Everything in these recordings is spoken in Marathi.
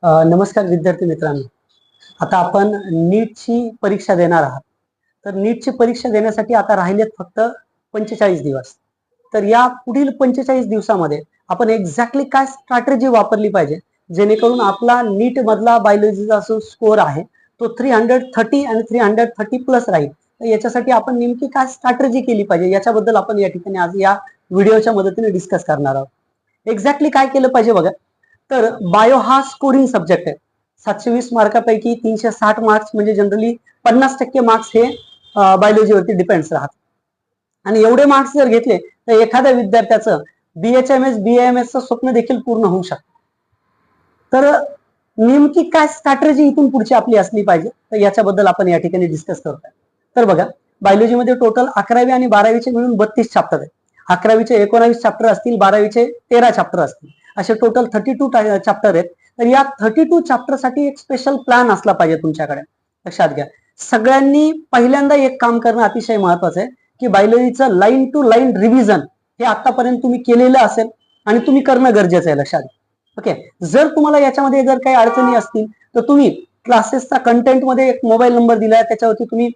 नमस्कार विद्यार्थी मित्रांनो. आता आपण नीटची परीक्षा देणार आहात. तर नीटची परीक्षा देण्यासाठी आता राहिलेत फक्त 45 दिवस. तर या पुढील 45 दिवसामध्ये आपण एक्झॅक्टली काय स्ट्रॅटेजी वापरली पाहिजे जेणेकरून आपला नीट मधला बायोलॉजीचा जो स्कोर आहे तो 330 आणि 330 प्लस राहील. तर याच्यासाठी आपण नेमकी काय स्ट्रॅटेजी केली पाहिजे याच्याबद्दल आपण या ठिकाणी आज या व्हिडिओच्या मदतीने डिस्कस करणार आहोत. एक्झॅक्टली काय केलं पाहिजे बघा. तर बायो हा स्कोरिंग सब्जेक्ट आहे. 720 मार्कापैकी 360 मार्क्स म्हणजे जनरली 50% मार्क्स हे बायोलॉजीवरती डिपेंड्स राहतात आणि एवढे मार्क्स जर घेतले तर एखाद्या विद्यार्थ्याचं BHMS BAMS चं स्वप्न देखील पूर्ण होऊ शकतं. तर नेमकी काय स्ट्रॅटेजी इथून पुढची आपली असली पाहिजे तर याच्याबद्दल आपण या ठिकाणी डिस्कस करतोय. तर बघा, बायोलॉजीमध्ये टोटल 11वी आणि 12वीचे मिळून 32 चॅप्टर आहेत. 11वीचे 19 चॅप्टर असतील, 12वीचे 13 चॅप्टर असतील, असे टोटल 32 चॅप्टर आहेत. तर या 32 चॅप्टर साठी एक स्पेशल प्लॅन असला पाहिजे तुमच्याकडे. लक्षात घ्या, सगळ्यांनी पहिल्यांदा एक काम करणं अतिशय महत्वाचं आहे की बायोलॉजीचं लाईन टू लाईन रिव्हिजन हे आतापर्यंत तुम्ही केलेलं असेल आणि तुम्ही करणं गरजेचं आहे. लक्षात घ्या. ओके, जर तुम्हाला याच्यामध्ये जर काही अडचणी असतील तर तुम्ही क्लासेसचा कंटेंट मध्ये एक मोबाईल नंबर दिलाय, त्याच्यावरती तुम्ही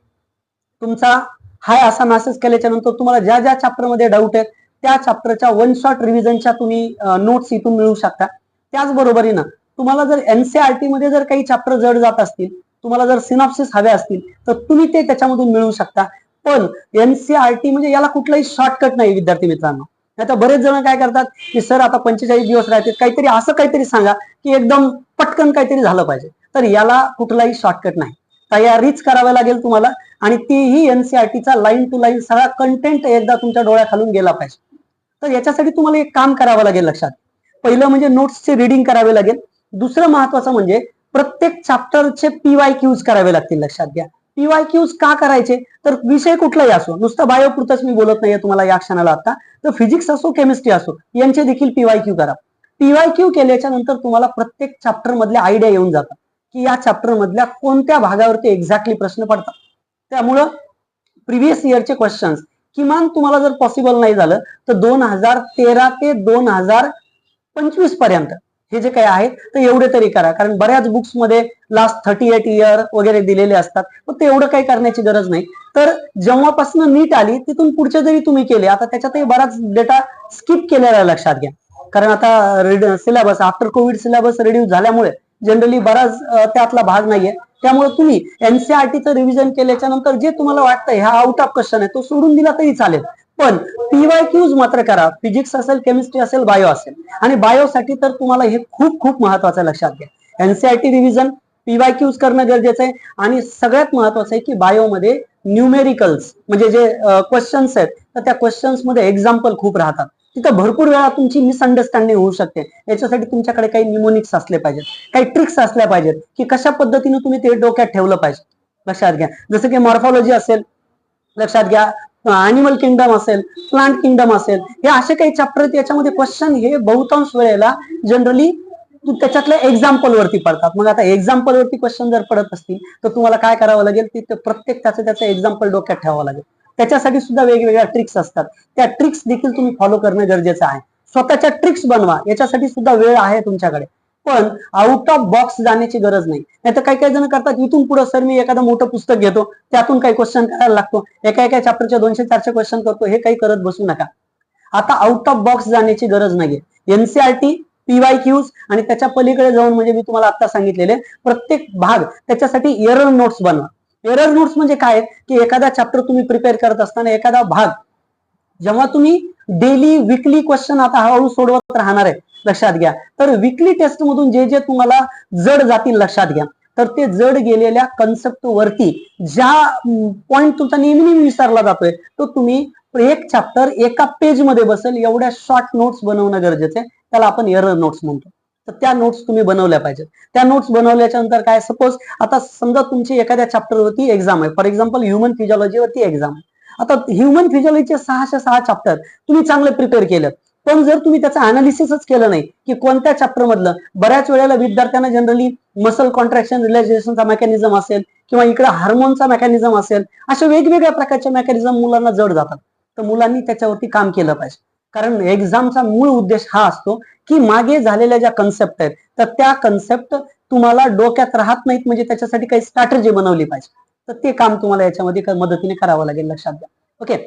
तुमचा हाय असा मेसेज केल्याच्या नंतर तुम्हाला ज्या ज्या चॅप्टर मध्ये डाऊट आहे त्या चॅप्टरच्या वन शॉट रिव्हिजनच्या तुम्ही नोट्स इथून मिळवू शकता. त्याचबरोबरीनं तुम्हाला जर NCERT मध्ये जर काही चॅप्टर जड जात असतील, तुम्हाला जर सिनॉप्सिस हवे असतील तर तुम्ही ते त्याच्यामधून मिळवू शकता. पण NCERT म्हणजे याला कुठलाही शॉर्टकट नाही विद्यार्थी मित्रांनो. आता बरेच जण काय करतात की सर आता 45 दिवस राहतात, काहीतरी असं काहीतरी सांगा की एकदम पटकन काहीतरी झालं पाहिजे. तर याला कुठलाही शॉर्टकट नाही, तयारीच करावी लागेल तुम्हाला आणि तीही NCERTचा लाईन टू लाईन सगळा कंटेंट एकदा तुमच्या डोळ्याखालून गेला पाहिजे. तर याच्यासाठी तुम्हाला एक काम करावं लागेल. लक्षात, पहिलं म्हणजे नोट्सचे रीडिंग करावे लागेल. दुसरं महत्वाचं म्हणजे प्रत्येक चॅप्टरचे PYQs करावे लागतील. लक्षात घ्या, PYQs का करायचे तर विषय कुठलाही असो, नुसतं बायो पुरतच मी बोलत नाहीये तुम्हाला या क्षणाला. आता तर फिजिक्स असो केमिस्ट्री असो यांचे देखील PYQ करा. PYQ केल्याच्या नंतर तुम्हाला प्रत्येक चॅप्टर मधल्या आयडिया येऊन जातात की या चॅप्टर मधल्या कोणत्या भागावरती एक्झॅक्टली प्रश्न पडतात. त्यामुळं प्रिव्हियस इयरचे क्वेश्चन्स किमान तुम्हाला जर पॉसिबल नाही झालं तर 2013 ते 2025 पर्यंत हे जे काही आहे तर एवढे तरी करा. कारण बऱ्याच बुक्स मध्ये लास्ट 38 इयर वगैरे दिलेले असतात, पण ते एवढं काही करण्याची गरज नाही. तर जेव्हापासून नीट आली तिथून पुढचे जरी तुम्ही केले, आता त्याच्यातही बराच डेटा स्किप केलेला आहे. लक्षात घ्या, कारण आता syllabus after Covid syllabus reduce झाल्यामुळे जनरली बराच त्यातला भाग नाहीये. त्यामुळे तुम्ही NCERTचं रिव्हिजन केल्याच्या नंतर जे तुम्हाला वाटतं हा आउट ऑफ क्वेश्चन आहे तो सोडून दिला तरी चालेल, पण PYQs मात्र करा. फिजिक्स असेल, केमिस्ट्री असेल, बायो असेल. आणि बायोसाठी तर तुम्हाला हे खूप खूप महत्वाचं. लक्षात घ्या, NCERT रिव्हिजन, PYQs करणं गरजेचं आहे. आणि सगळ्यात महत्वाचं आहे की बायोमध्ये न्यूमेरिकल्स म्हणजे जे क्वेश्चन्स आहेत तर त्या क्वेश्चन्स मध्ये एक्झाम्पल खूप राहतात. तिथं भरपूर वेळा तुमची मिसअंडरस्टँडिंग होऊ शकते. याच्यासाठी तुमच्याकडे काही निमोनिक्स असले पाहिजेत, काही ट्रिक्स असल्या पाहिजेत की कशा पद्धतीने तुम्ही ते डोक्यात ठेवलं पाहिजे. लक्षात घ्या, जसं की मॉर्फॉलॉजी असेल, लक्षात घ्या, अॅनिमल किंगडम असेल, प्लांट किंगडम असेल, हे असे काही चॅप्टर आहेत याच्यामध्ये क्वेश्चन हे बहुतांश वेळेला जनरली त्याच्यातल्या एक्झाम्पल वरती पडतात. मग आता एक्झाम्पल वरती क्वेश्चन जर पडत असतील तर तुम्हाला काय करावं लागेल, तिथे प्रत्येक त्याचं एक्झाम्पल डोक्यात ठेवावं लागेल. त्याच्यासाठी सुद्धा वेगवेगळ्या ट्रिक्स असतात, त्या ट्रिक्स देखील तुम्ही फॉलो करणं गरजेचं आहे. स्वतःच्या ट्रिक्स बनवा, याच्यासाठी सुद्धा वेळ आहे तुमच्याकडे, पण आउट ऑफ बॉक्स जाण्याची गरज नाही. नाही तर काही काही जण करतात इथून पुढे सर मी एखादं मोठं पुस्तक घेतो, त्यातून काही क्वेश्चन करायला लागतो, एका चॅप्टरचे 200-400 क्वेश्चन करतो. हे काही करत बसू नका. आता आउट ऑफ बॉक्स जाण्याची गरज नाहीये. NCERT, PYQs आणि त्याच्या पलीकडे जाऊन म्हणजे मी तुम्हाला आता सांगितलेले प्रत्येक भाग त्याच्यासाठी एरर नोट्स बनवा. एरर नोट्स म्हणजे काय की एखादा चॅप्टर तुम्ही प्रिपेअर करत असताना एखादा भाग जेव्हा तुम्ही डेली विकली क्वेश्चन आता हळूहळू सोडवत राहणार आहे. लक्षात घ्या, तर विकली टेस्ट मधून जे जे तुम्हाला जड जातील, लक्षात घ्या, तर ते जड गेलेल्या कन्सेप्ट वरती ज्या पॉइंट तुमचा नेहमी विसरला जातोय तो तुम्ही एक चॅप्टर एका पेज मध्ये बसेल एवढ्या शॉर्ट नोट्स बनवणं गरजेचं आहे. त्याला आपण एरर नोट्स म्हणतो. तर त्या नोट्स तुम्ही बनवल्या पाहिजेत. त्या नोट्स बनवल्याच्या नंतर काय, सपोज आता समजा तुमची एखाद्या चॅप्टरवरती एक्झाम आहे, फॉर एक्झाम्पल ह्युमन फिजिओलॉजीवरती एक्झाम आहे. आता ह्युमन फिजिओलॉजीचे 606 चॅप्टर तुम्ही चांगले प्रिपेअर केलं, पण जर तुम्ही त्याचं अनालिसिसच केलं नाही की कोणत्या चॅप्टर मधलं, बऱ्याच वेळेला विद्यार्थ्यांना जनरली मसल कॉन्ट्रॅक्शन रिलॅक्सेशनचा मेकॅनिझम असेल किंवा इकडे हार्मोनचा मेकॅनिझम असेल, अशा वेगवेगळ्या प्रकारच्या मेकॅनिझम मुलांना जड जातात. तर मुलांनी त्याच्यावरती काम केलं पाहिजे. कारण एक्झामचा मूळ उद्देश हा असतो की मागे झालेल्या ज्या कन्सेप्ट आहेत तर त्या कन्सेप्ट तुम्हाला डोक्यात राहत नाहीत, म्हणजे त्याच्यासाठी काही स्ट्रॅटेजी बनवली पाहिजे. तर ते काम तुम्हाला याच्यामध्ये मदतीने करावं लागेल, लक्षात घ्या. ओके.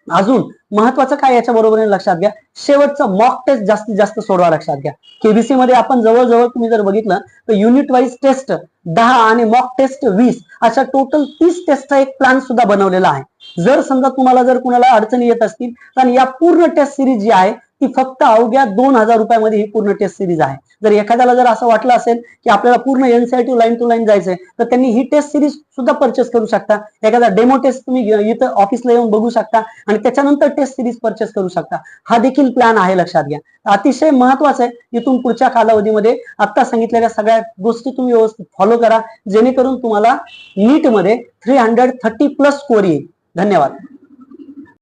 अजून महत्वाचं काय याच्या बरोबरीने लक्षात घ्या, शेवटचं मॉक टेस्ट जास्तीत जास्त सोडवा, लक्षात घ्या. केबीसी मध्ये आपण जवळजवळ तुम्ही जर बघितलं तर युनिट वाईज टेस्ट 10 आणि मॉक टेस्ट 20 अशा टोटल 30 टेस्टचा एक प्लॅन सुद्धा बनवलेला आहे. जर समजा तुम्हाला जर कुणाला अडचणी येत असतील तर या पूर्ण टेस्ट सिरीज जी आहे ती फक्त अवघ्या 2000 रुपयामध्ये ही पूर्ण टेस्ट सिरीज आहे. जर एखाद्याला जर असं वाटलं असेल की आपल्याला पूर्ण एनसीईआरटी लाईन टू लाईन जायचंय तर त्यांनी ही टेस्ट सिरीज सुद्धा परचेस करू शकता. एखादा डेमो टेस्ट तुम्ही इथं ऑफिसला येऊन बघू शकता आणि त्याच्यानंतर टेस्ट सिरीज परचेस करू शकता. हा देखील प्लॅन आहे, लक्षात घ्या. अतिशय महत्वाचं आहे, इथून पुढच्या कालावधीमध्ये आता सांगितलेल्या सगळ्या गोष्टी तुम्ही व्यवस्थित फॉलो करा, जेणेकरून तुम्हाला नीट मध्ये 330+ स्कोर येईल. धन्यवाद.